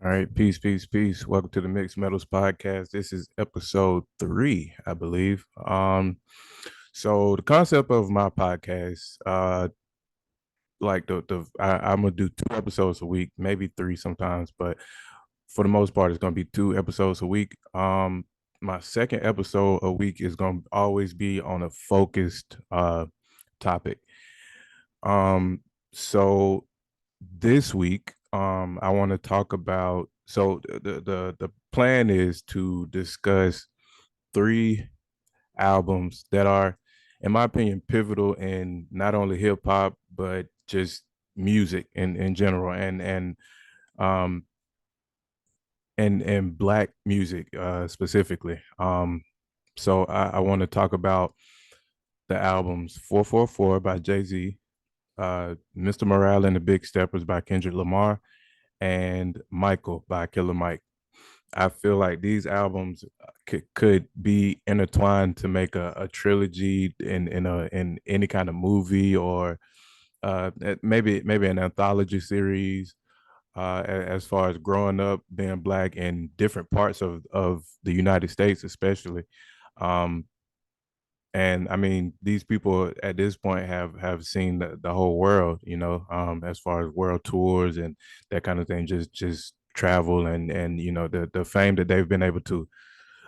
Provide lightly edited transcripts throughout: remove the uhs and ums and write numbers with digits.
All right, peace, peace, peace. Welcome to the Mixed Metals Podcast. This is episode 3, I believe. So the concept of my podcast, like I'm gonna do 2 episodes a week, maybe 3 sometimes, but for the most part, it's gonna be 2 episodes a week. My second episode a week is gonna always be on a focused topic. Um, so this week, I want to talk about. So the plan is to discuss 3 albums that are, in my opinion, pivotal in not only hip hop but just music in general, um and black music specifically. So I want to talk about the albums 444 by Jay-Z, Mr. Morale and the Big Steppers by Kendrick Lamar, and Michael by Killer Mike. I feel like these albums could be intertwined to make a trilogy in any kind of movie, or maybe an anthology series. As far as growing up being black in different parts of the United States, especially. Um, and I mean, these people at this point have seen the whole world, as far as world tours and that kind of thing, just travel and the fame that they've been able to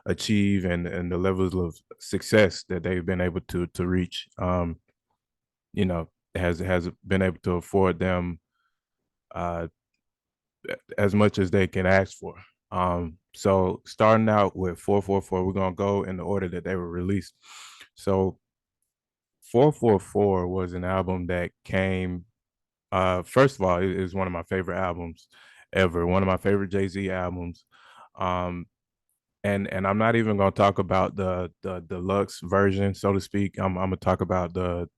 achieve, and the levels of success that they've been able to reach, you know has been able to afford them uh as much as they can ask for. So starting out with 444, we're gonna go in the order that they were released. So 444 was an album that came, first of all, it is one of my favorite albums ever, one of my favorite Jay-Z albums. Um, and I'm not even gonna talk about the deluxe version, so to speak. I'm gonna talk about the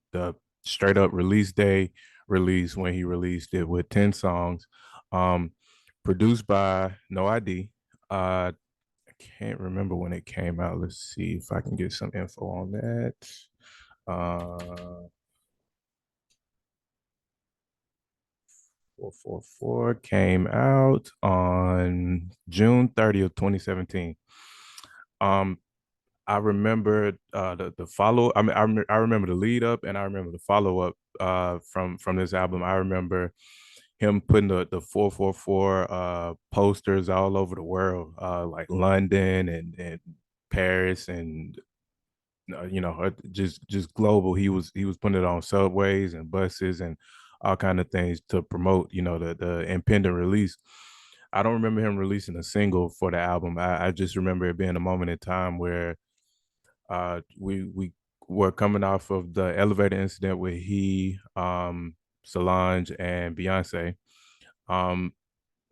straight up release day release when he released it with 10 songs. Um, Produced by No ID. I can't remember when it came out. Let's see if I can get some info on that. Uh 444 came out on June 30th, 2017. Um, I remember the follow. I mean, I remember the lead up, and I remember the follow up from this album. I remember him putting the 444 posters all over the world, like London and Paris, and just global. He was putting it on subways and buses and all kind of things to promote, the impending release. I don't remember him releasing a single for the album. I just remember it being a moment in time where we were coming off of the elevator incident with Solange and Beyonce. Um,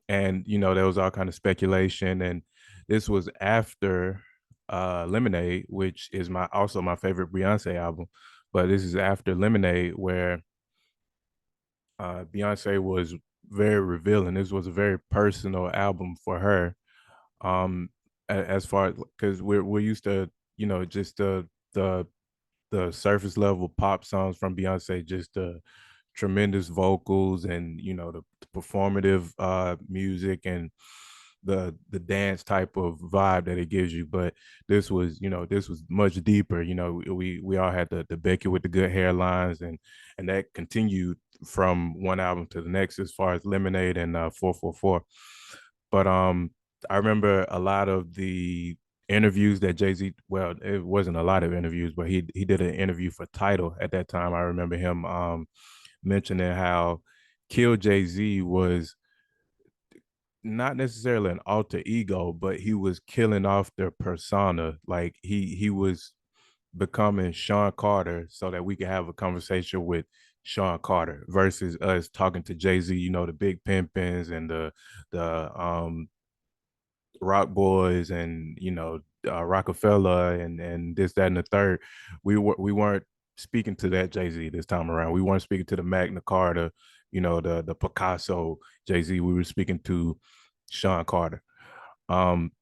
and there was all kind of speculation, and this was after Lemonade, which is my favorite Beyonce album. But this is after Lemonade, where Beyonce was very revealing. This was a very personal album for her. As far as, because we're used to, just the the surface level pop songs from Beyonce, just the tremendous vocals, and the performative music, and the dance type of vibe that it gives you. But this was much deeper. We all had the Becky with the good hairlines, and that continued from one album to the next as far as Lemonade and 444. But I remember a lot of the interviews that Jay-Z, well, it wasn't a lot of interviews, but he did an interview for Tidal at that time. I remember him mentioning how Kill Jay-Z was not necessarily an alter ego, but he was killing off their persona. Like he was becoming Sean Carter so that we could have a conversation with Sean Carter versus us talking to Jay-Z, the big pimpins and the Rock Boys, and Rockefeller, and this, that, and the third. We weren't speaking to that Jay-Z this time around. We weren't speaking to the Magna Carta, the Picasso Jay-Z. We were speaking to Sean Carter. Um,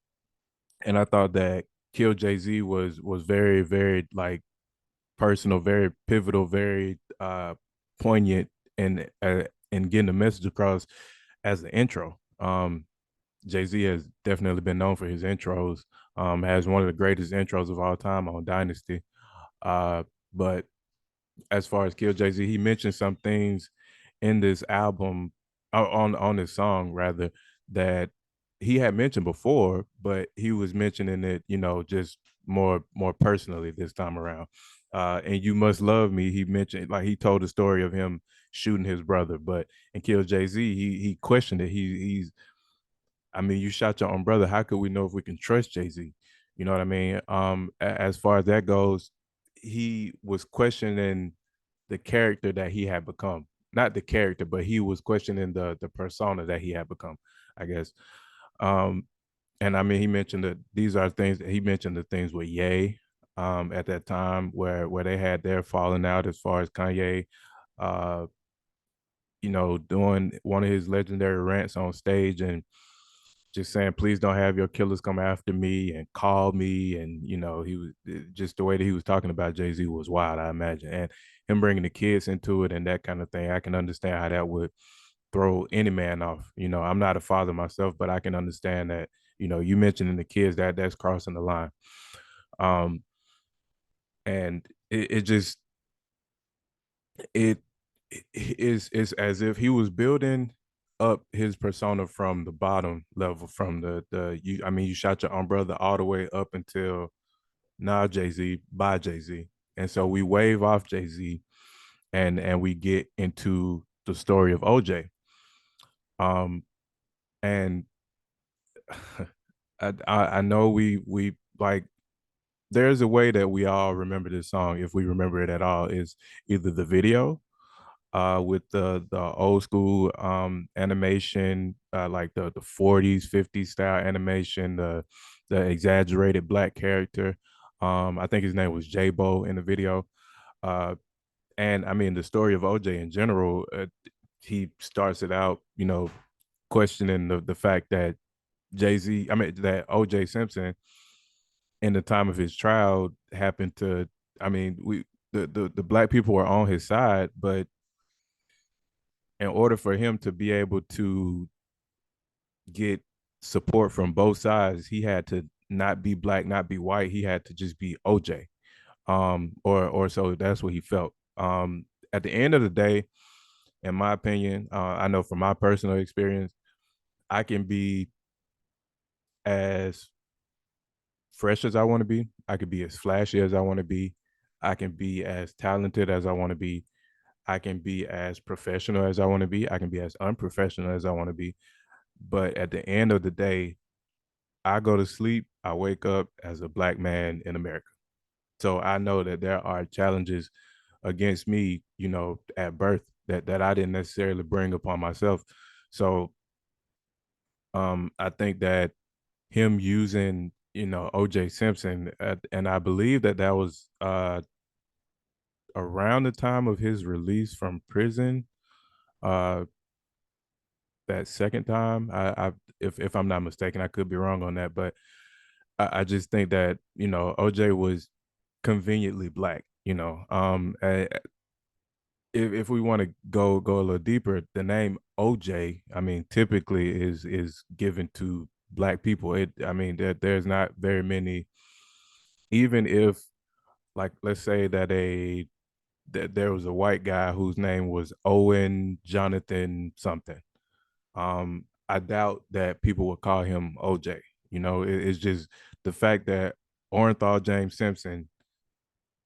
and I thought that Kill Jay-Z was very, very, like, personal, very pivotal, very poignant in getting the message across as the intro. Jay-Z has definitely been known for his intros. Has one of the greatest intros of all time on Dynasty. Uh, but as far as Kill Jay-Z, he mentioned some things in this album, on this song rather, that he had mentioned before, but he was mentioning it, just more personally this time around. And You Must Love Me, he mentioned, like, he told the story of him shooting his brother, but in Kill Jay-Z, he questioned it. He's I mean, you shot your own brother. How could we know if we can trust Jay Z? You know what I mean? As far as that goes, he was questioning the character that he had become. Not the character, but he was questioning the persona that he had become, I guess. Um, and I mean, he mentioned that these are things he mentioned the things with Ye at that time where they had their falling out as far as Kanye, uh, doing one of his legendary rants on stage and just saying, please don't have your killers come after me and call me. And, he was just the way that he was talking about Jay-Z was wild, I imagine. And him bringing the kids into it and that kind of thing, I can understand how that would throw any man off. I'm not a father myself, but I can understand that, you mentioning the kids, that's crossing the line. Um, and it just, it is as if he was building up his persona from the bottom level, from the you I mean, you shot your own brother all the way up until now Jay-Z by Jay-Z. And so we wave off Jay-Z and we get into the story of OJ. Um and I know we like, there's a way that we all remember this song, if we remember it at all, is either the video with the old school animation, like the 40s, 50s style animation, the exaggerated black character. I think his name was J-Bo in the video. Uh, and I mean, the story of OJ in general, he starts it out, questioning the fact that that OJ Simpson, in the time of his trial, happened to, I mean, the black people were on his side, but in order for him to be able to get support from both sides, he had to not be black, not be white. He had to just be OJ. Or so that's what he felt. At the end of the day, in my opinion, I know from my personal experience, I can be as fresh as I want to be. I could be as flashy as I want to be. I can be as talented as I want to be. I can be as professional as I want to be. I can be as unprofessional as I want to be. But at the end of the day, I go to sleep, I wake up as a black man in America. So I know that there are challenges against me, at birth that I didn't necessarily bring upon myself. So I think that him using, OJ Simpson, and I believe that was around the time of his release from prison. Uh, that second time, if I'm not mistaken, I could be wrong on that, but I just think that OJ was conveniently black. If we want to go a little deeper, the name OJ, I mean, typically is given to black people. I mean, there's not very many. Even if, like, let's say that there was a white guy whose name was Owen Jonathan something. I doubt that people would call him OJ. It's just the fact that Orenthal James Simpson,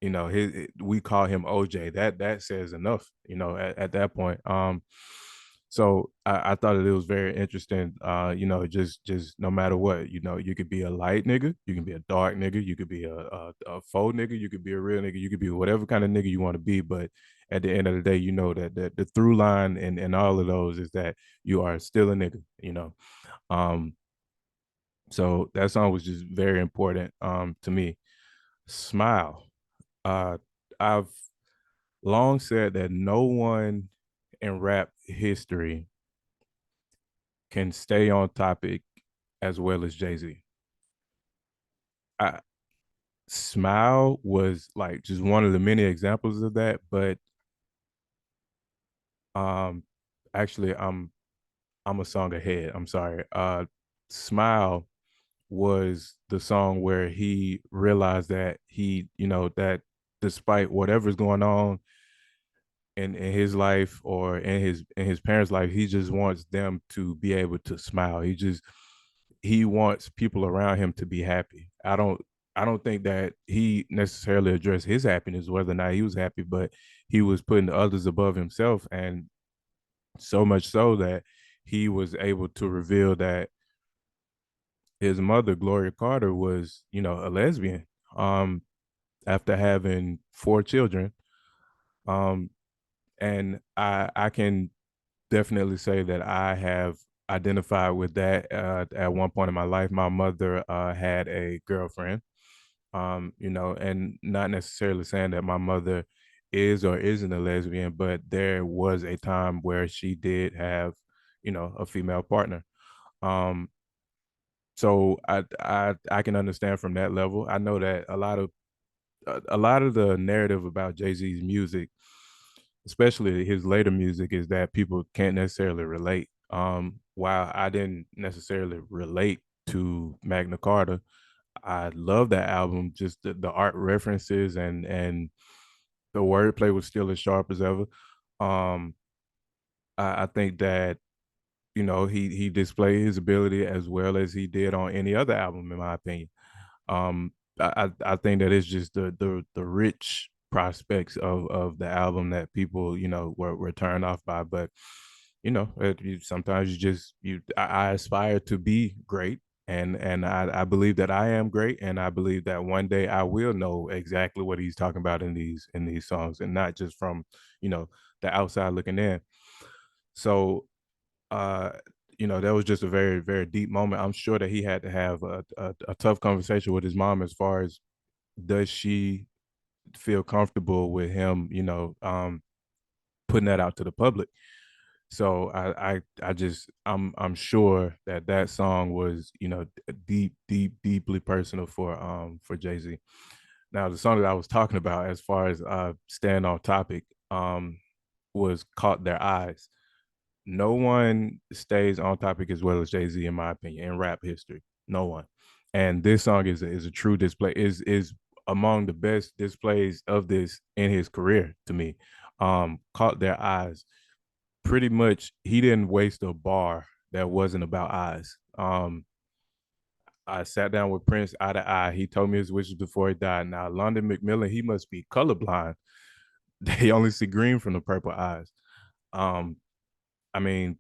we call him OJ. That says enough, at that point. So I thought that it was very interesting. Just no matter what, you could be a light nigga, you can be a dark nigga, you could be a faux nigga, you could be a real nigga, you could be whatever kind of nigga you want to be. But at the end of the day, that the through line in all of those is that you are still a nigga. Um, so that song was just very important to me. Smile. Uh, I've long said that no one in rap history can stay on topic as well as Jay-Z. I Smile was like just one of the many examples of that, but um actually I'm a song ahead. I'm sorry. Smile was the song where he realized that that despite whatever's going on in his life or in his parents' life, he just wants them to be able to smile. He wants people around him to be happy. I don't think that he necessarily addressed his happiness, whether or not he was happy, but he was putting others above himself, and so much so that he was able to reveal that his mother, Gloria Carter, was, a lesbian. Um, after having four children. Um, and I can definitely say that I have identified with that. At one point in my life, my mother had a girlfriend. And not necessarily saying that my mother is or isn't a lesbian, but there was a time where she did have, a female partner. Um, so I can understand from that level. I know that a lot of the narrative about Jay-Z's music, especially his later music, is that people can't necessarily relate. While I didn't necessarily relate to Magna Carta, I love that album. Just the art references and the wordplay was still as sharp as ever. Um, I think that he displayed his ability as well as he did on any other album, in my opinion. Um, I think that it's just the rich prospects of the album that people were turned off by. But sometimes I aspire to be great, and I believe that I am great, and I believe that one day I will know exactly what he's talking about in these songs, and not just from the outside looking in. So uh that was just a very very deep moment. I'm sure that he had to have a tough conversation with his mom as far as, does she feel comfortable with him putting that out to the public. So I'm sure that that song was deeply personal for Jay-Z. Now the song that I was talking about, as far as staying on topic, was Caught Their Eyes. No one stays on topic as well as Jay-Z, in my opinion, in rap history. No one. And this song is a true display, is among the best displays of this in his career to me. Caught Their Eyes. Pretty much he didn't waste a bar that wasn't about eyes. I sat down with Prince eye to eye. He told me his wishes before he died. Now, London McMillan, he must be colorblind. They only see green from the purple eyes. Um, I mean,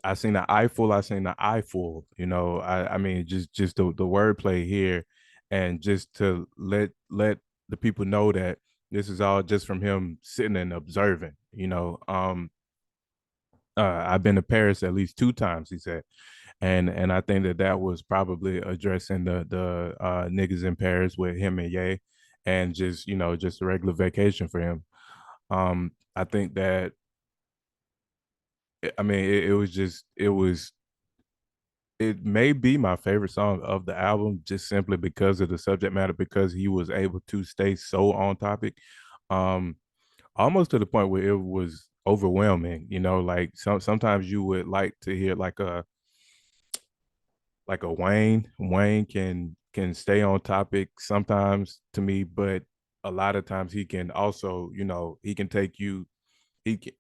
I seen the eyeful, I seen the eyeful. I mean, just the wordplay here, and just to let the people know that this is all just from him sitting and observing. I've been to Paris at least two times, he said, and I think that that was probably addressing the niggas in Paris with him and Ye, and just just a regular vacation for him. I think that I mean it may be my favorite song of the album, just simply because of the subject matter, because he was able to stay so on topic, um almost to the point where it was overwhelming. Like sometimes you would like to hear like a Wayne can stay on topic sometimes to me, but a lot of times he can also, he can take you,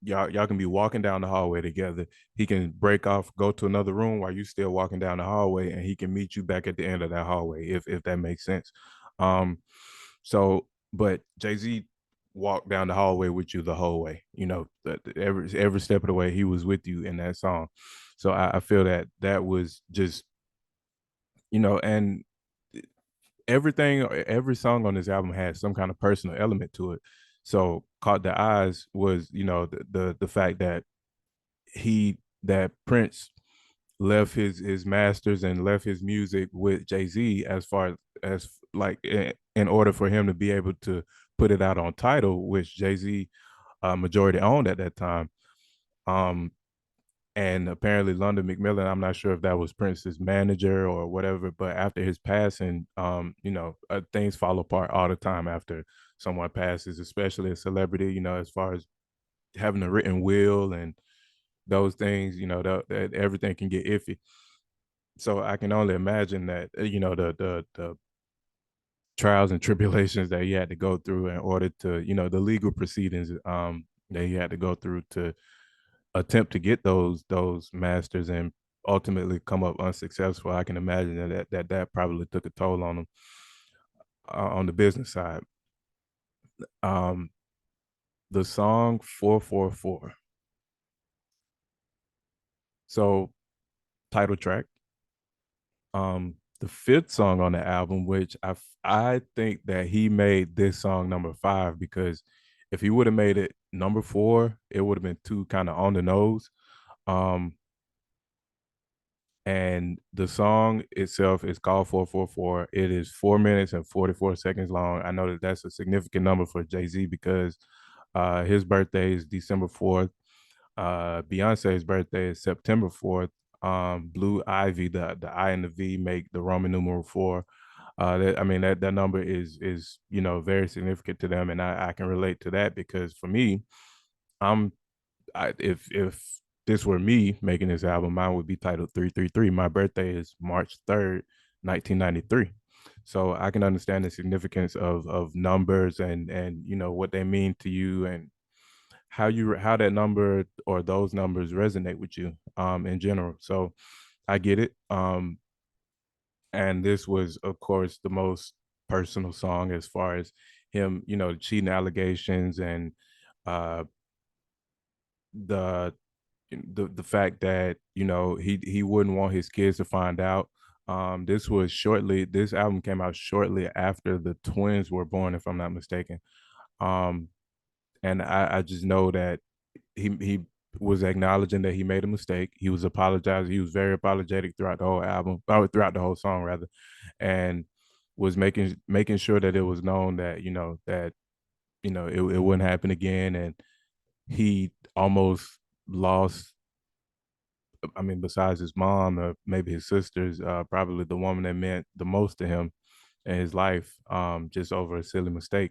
y'all can be walking down the hallway together. He can break off, go to another room while you still walking down the hallway, and he can meet you back at the end of that hallway, if that makes sense. Um, so but Jay-Z walked down the hallway with you the whole way. Every step of the way he was with you in that song. So I feel that that was just, and every song on this album has some kind of personal element to it. So Caught the Eyes was, the fact that Prince left his masters and left his music with Jay-Z, as far as like in order for him to be able to put it out on Tidal, which Jay-Z majority owned at that time. And apparently London McMillan, I'm not sure if that was Prince's manager or whatever, but after his passing, things fall apart all the time after someone passes, especially a celebrity, as far as having a written will and those things, that everything can get iffy. So I can only imagine that the trials and tribulations that he had to go through in order to, the legal proceedings that he had to go through to attempt to get those masters and ultimately come up unsuccessful. I can imagine that probably took a toll on him on the business side. Um, the song 444. So title track. The fifth song on the album, which I think that he made this song number five because if he would have made it number four, it would have been too kind of on the nose. Um, and the song itself is called 444. It is 4 minutes and 44 seconds long. I know that that's a significant number for Jay-Z because his birthday is December 4th. Beyonce's birthday is September 4th. Blue Ivy, the I and the V make the Roman numeral four. I mean that number is very significant to them, and I can relate to that because for me, I'm if this were me making this album, mine would be titled 333. My birthday is March 3rd, 1993. So I can understand the significance of numbers and what they mean to you and how that number or those numbers resonate with you in general. So I get it. And this was of course the most personal song as far as him, cheating allegations and uh the the fact that he wouldn't want his kids to find out. This album came out shortly after the twins were born, if I'm not mistaken. um and I just know that he was acknowledging that he made a mistake. He was apologizing. He was very apologetic throughout the whole album, or throughout the whole song rather, and was making sure that it was known that it wouldn't happen again. And he almost lost, I mean, besides his mom or maybe his sisters, probably the woman that meant the most to him in his life, just over a silly mistake.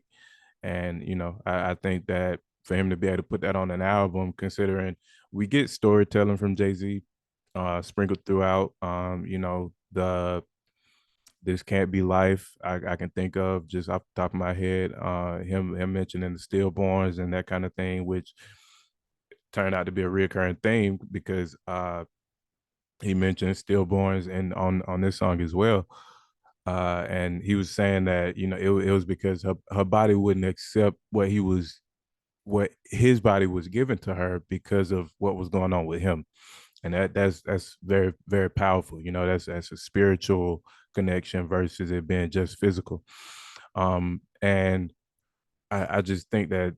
And I think that for him to be able to put that on an album, considering we get storytelling from Jay Z sprinkled throughout, the this can't be life. I can think of just off the top of my head, him mentioning the stillborns and that kind of thing, which turned out to be a reoccurring theme because he mentioned stillborns and on this song as well. And he was saying that it was because her body wouldn't accept what his body was given to her because of what was going on with him. And that's very very powerful. That's a spiritual connection versus it being just physical. And I just think that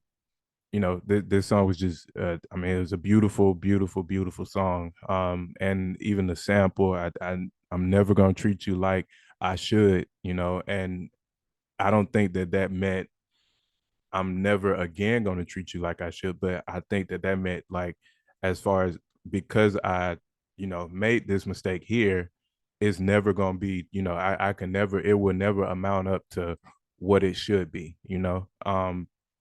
this song was just I mean, it was a beautiful beautiful beautiful song. And even the sample, I'm never gonna treat you like I should, and I don't think that meant I'm never again going to treat you like I should. But I think that meant, like, as far as, because I, made this mistake here, it's never going to be, I can never, it will never amount up to what it should be,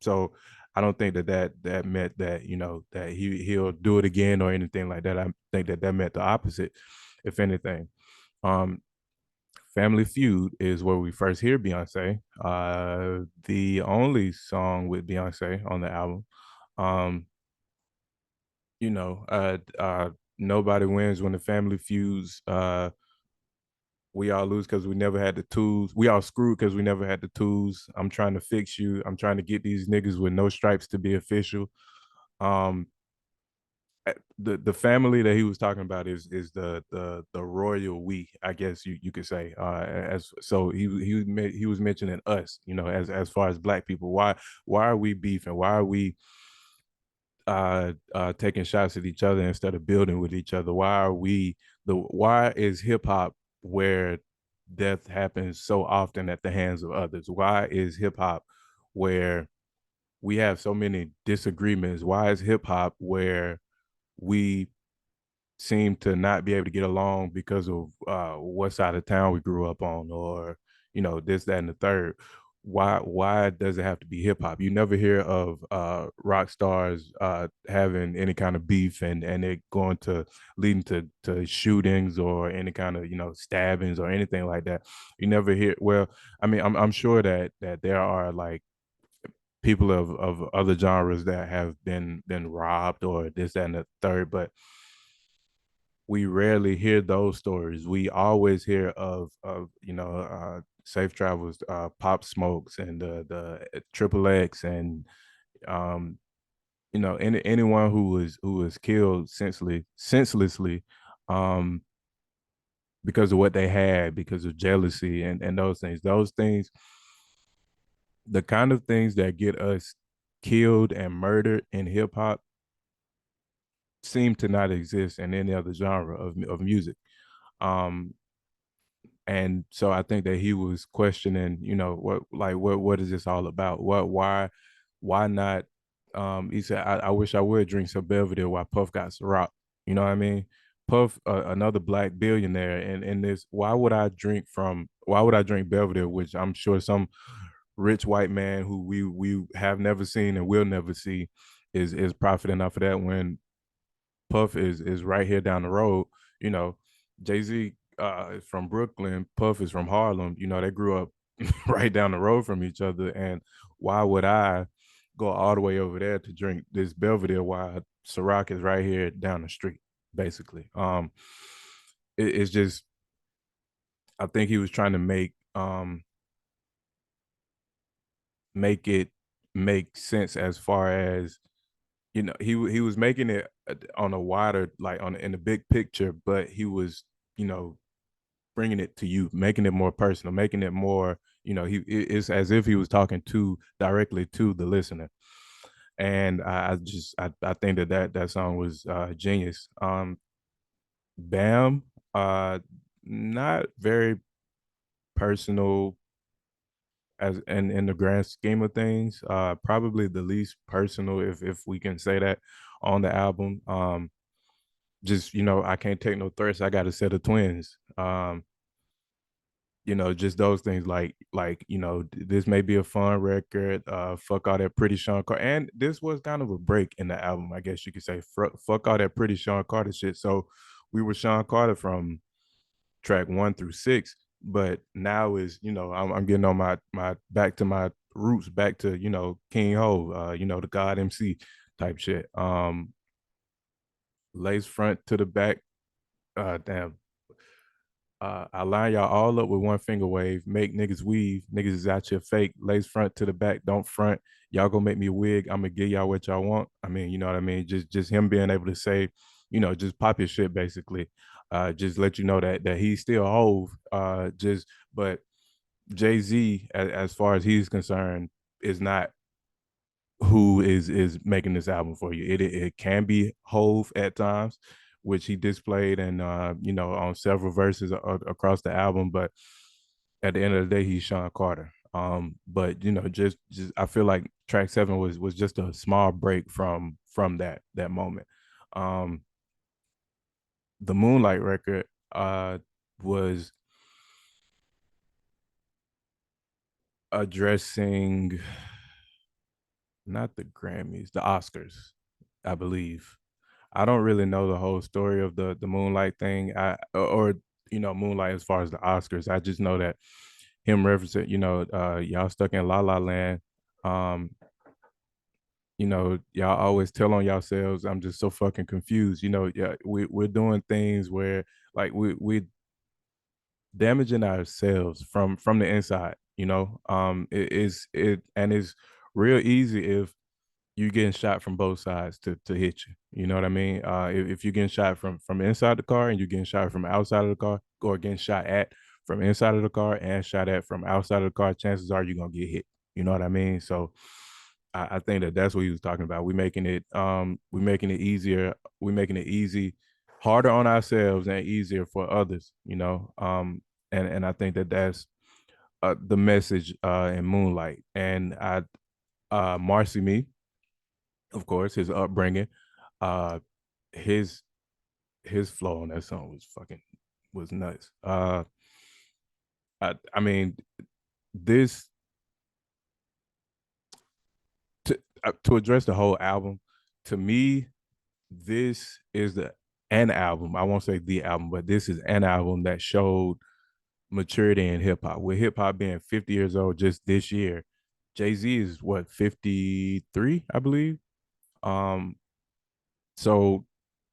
So I don't think that meant that, that he'll do it again or anything like that. I think that meant the opposite, if anything. Um, Family Feud is where we first hear Beyonce. The only song with Beyonce on the album. Um, Nobody wins when the family feuds. We all lose because we never had the tools. We all screwed because we never had the tools. I'm trying to fix you. I'm trying to get these niggas with no stripes to be official. Um, the family that he was talking about is the royal we, I guess you could say. As so he was mentioning us, as far as black people. Why are we beefing? Why are we taking shots at each other instead of building with each other? Why is hip hop where death happens so often at the hands of others? Why is hip hop where we have so many disagreements? Why is hip hop where we seem to not be able to get along because of what side of town we grew up on, or this, that, and the third? why does it have to be hip hop? You never hear of rock stars having any kind of beef and it going to leading to shootings or any kind of stabbings or anything like that. You never hear. Well, I mean, I'm sure that there are like people of other genres that have been robbed or this that, and the third, but we rarely hear those stories. We always hear of safe travels, Pop Smokes, and the Triple X, and um, anyone who was killed senselessly, um, because of what they had, because of jealousy and those things. Those things, the kind of things that get us killed and murdered in hip hop, seem to not exist in any other genre of music. Um, and so I think that he was questioning, what is this all about? Why not? He said, I wish I would drink some Belvedere while Puff got Ciroc. You know what I mean? Puff, another black billionaire, and this. Why would I drink Belvedere, which I'm sure some rich white man who we have never seen and will never see is profiting off of that when Puff is right here down the road. You know, Jay-Z is from Brooklyn, Puff is from Harlem. They grew up right down the road from each other. And why would I go all the way over there to drink this Belvedere while Ciroc is right here down the street, basically? It's just, I think he was trying to make it make sense as far as he was making it on a wider, like on in the big picture, but he was you know bringing it to you, making it more personal, making it more, it's as if he was talking to directly to the listener. And I think that song was genius. Bam, uh not very personal as in the grand scheme of things, probably the least personal, if we can say that, on the album. Just, I can't take no threats, I got a set of twins. Just those things, like this may be a fun record. Fuck all that pretty Sean Carter, and this was kind of a break in the album, I guess you could say. Fuck all that pretty Sean Carter shit. So we were Sean Carter from track 1 through 6, but now is, I'm getting on my back to my roots, back to King Ho, the God MC type shit. Lace front to the back. Damn. I line y'all all up with one finger wave, make niggas weave, niggas is out here fake, lace front to the back, don't front. Y'all gonna make me a wig, I'm gonna give y'all what y'all want. I mean, you know what I mean? Just him being able to say, just pop your shit basically. Just let you know that he's still Hove. Just but Jay-Z, as far as he's concerned, is not who is making this album for you. It can be Hove at times, which he displayed and on several verses across the album. But at the end of the day, he's Sean Carter. But just I feel like track 7 was just a small break from that moment. Um, the Moonlight record was addressing not the Grammys, the Oscars, I believe. I don't really know the whole story of the Moonlight thing. Or Moonlight as far as the Oscars. I just know that him referencing, y'all stuck in La La Land. Um, y'all always tell on yourselves. I'm just so fucking confused. Yeah, we're doing things where like we damaging ourselves from the inside. And it's real easy if you getting shot from both sides to hit you. You know what I mean? If you're getting shot from inside the car and you're getting shot from outside of the car, or getting shot at from inside of the car and shot at from outside of the car, chances are you're gonna get hit. You know what I mean? So I think that's what he was talking about. We making it easier. We making it easy, harder on ourselves and easier for others. And I think that's the message in Moonlight. And Marcy Me, of course, his upbringing, uh, his his flow on that song was nuts. I mean, this to address the whole album, to me, this is the an album. I won't say the album, but this is an album that showed maturity in hip hop. With hip hop being 50 years old just this year, Jay Z is what 53, I believe. Um, so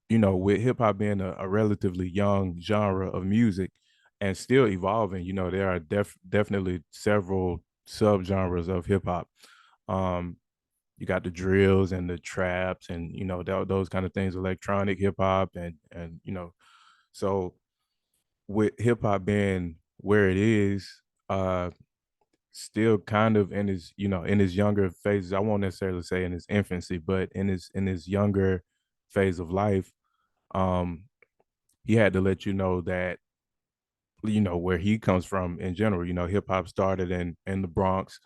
with hip hop being a relatively young genre of music and still evolving, there are definitely several subgenres of hip hop. Um, you got the drills and the traps and those kind of things, electronic hip hop and so with hip hop being where it is, uh, still kind of in his younger phases. I won't necessarily say in his infancy, but in his younger phase of life, um, he had to let you know that where he comes from in general. Hip hop started in the Bronx,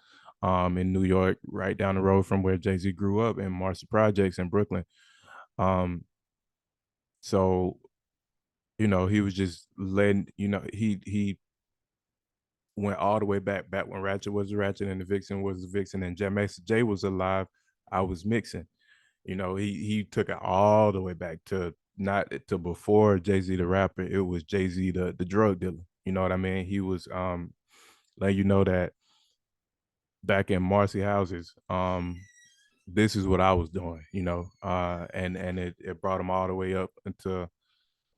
in New York, right down the road from where Jay Z grew up in Marcy Projects in Brooklyn. Um, so he was just letting he went all the way back when Ratchet was Ratchet and the Vixen was the Vixen and Jay was alive. I was mixing. He took it all the way back to not to before Jay Z the rapper. It was Jay Z the drug dealer. You know what I mean? He was letting you know that back in Marcy houses, this is what I was doing. And it brought him all the way up into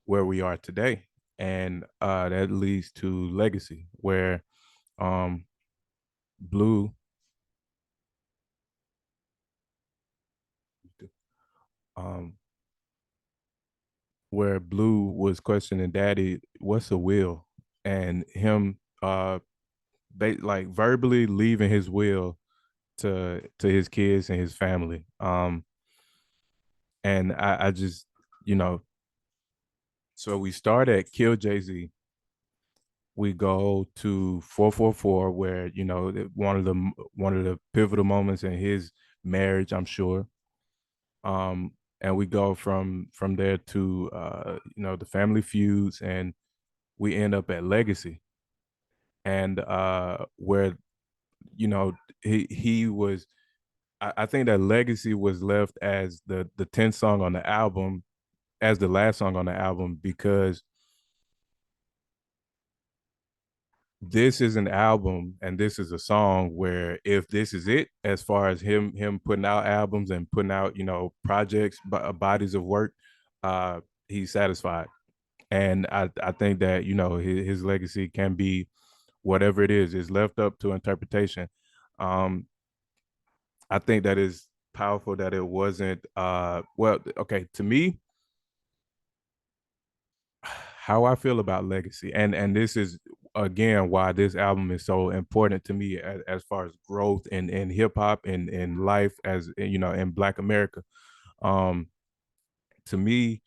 where we are today, and that leads to legacy, where um Blue um where Blue was questioning Daddy, what's a will, and him like verbally leaving his will to his kids and his family. And I just you know so we start at Kill Jay Z. We go to 444, where one of the pivotal moments in his marriage, I'm sure. And we go from there to the family feuds, and we end up at Legacy, and where you know he was. I think that Legacy was left as the 10th song on the album, as the last song on the album, because this is an album and this is a song where if this is it, as far as him putting out albums and putting out projects, bodies of work, uh he's satisfied. And I think that his legacy can be whatever it is left up to interpretation. I think that is powerful that it wasn't well, okay, to me, how I feel about legacy, and this is again why this album is so important to me as far as growth in hip hop and in life, as in Black America. Um, to me,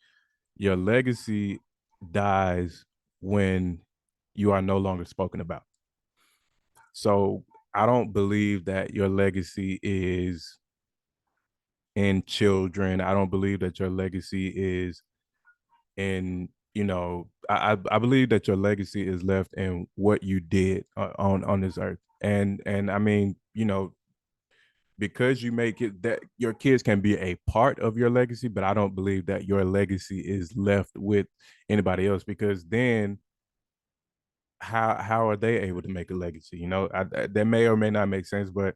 your legacy dies when you are no longer spoken about. So I don't believe that your legacy is in children. I don't believe that your legacy is in I believe that your legacy is left in what you did on this earth. And I mean, because you make it that your kids can be a part of your legacy, but I don't believe that your legacy is left with anybody else, because then how are they able to make a legacy? That may or may not make sense, but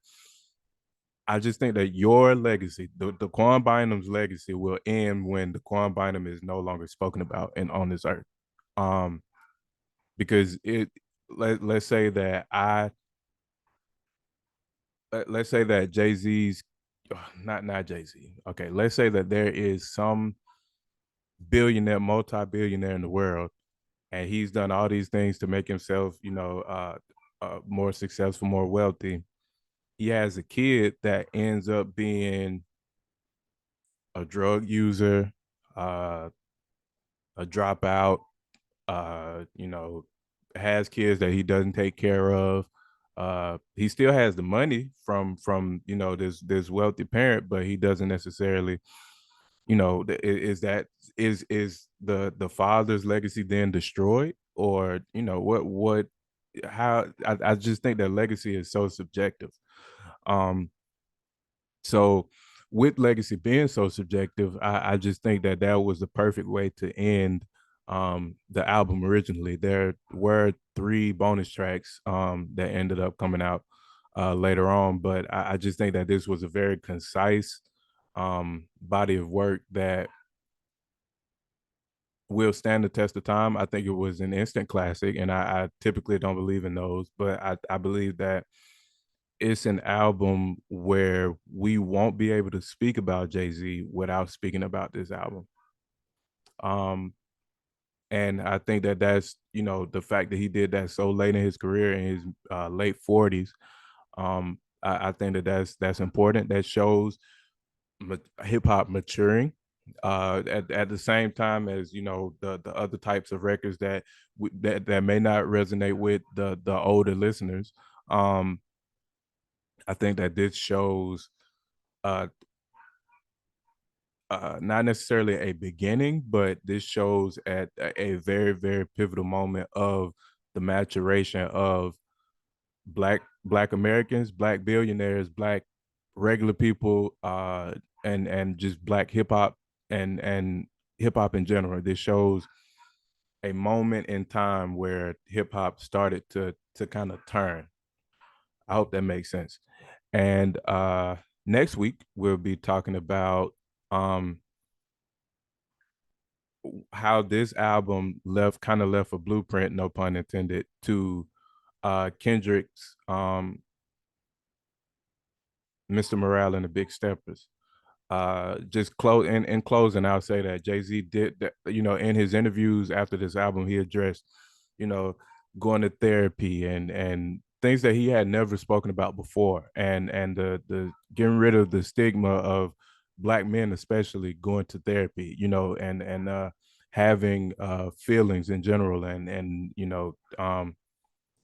I just think that your legacy, the Quan Bynum's legacy, will end when the Quan Bynum is no longer spoken about and on this earth. Um, because let's say that let's say that Jay Z's not Jay Z. Okay, let's say that there is some billionaire, multi-billionaire in the world, and he's done all these things to make himself, more successful, more wealthy. He has a kid that ends up being a drug user, uh, a dropout, has kids that he doesn't take care of. He still has the money from this wealthy parent, but he doesn't necessarily, is that is the father's legacy then destroyed, or what how I just think that legacy is so subjective. Um, So with legacy being so subjective, I just think that that was the perfect way to end the album originally. There were three bonus tracks that ended up coming out later on, but I just think that this was a very concise body of work that will stand the test of time. I think it was an instant classic, and I typically don't believe in those, but I believe that it's an album where we won't be able to speak about Jay-Z without speaking about this album. Um, and I think that that's, the fact that he did that so late in his career in his late 40s. I think that that's important. That shows hip hop maturing. At the same time as the other types of records that may not resonate with the older listeners. Um, I think that this shows uh, not necessarily a beginning, but this shows at a very, very pivotal moment of the maturation of black Americans, black billionaires, black regular people, and just black hip hop and hip hop in general. This shows a moment in time where hip hop started to kind of turn. I hope that makes sense. And next week we'll be talking about um how this album left a blueprint, no pun intended, to Kendrick's Mr. Morale and the Big Steppers. Just close in closing, I'll say that Jay-Z did that, in his interviews after this album, he addressed, you know, going to therapy and things that he had never spoken about before, and the getting rid of the stigma of black men, especially going to therapy, and having feelings in general, and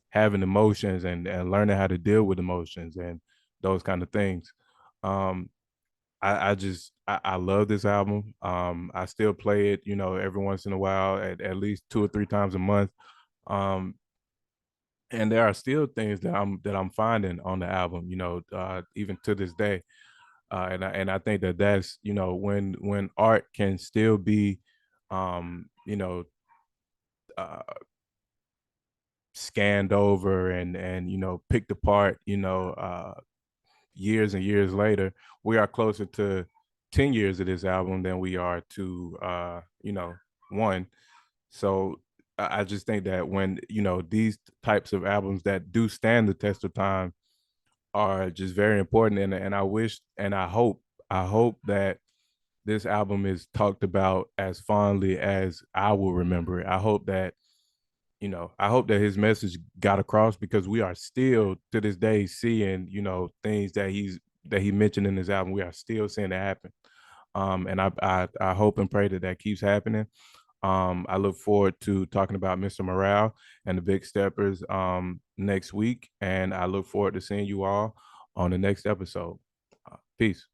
having emotions and learning how to deal with emotions and those kind of things. Um, I love this album. I still play it, every once in a while, at least 2 or 3 times a month. Um, and there are still things that I'm finding on the album, even to this day. And I think that that's, when art can still be, um, you know, uh, scanned over and picked apart, years and years later. We are closer to 10 years of this album than we are to one. So I just think that when these types of albums that do stand the test of time are just very important, and I wish and I hope that this album is talked about as fondly as I will remember it. I hope that his message got across, because we are still to this day seeing, things that he mentioned in his album. We are still seeing it happen. And I hope and pray that that keeps happening. I look forward to talking about Mr. Morale and the Big Steppers next week, and I look forward to seeing you all on the next episode. Peace.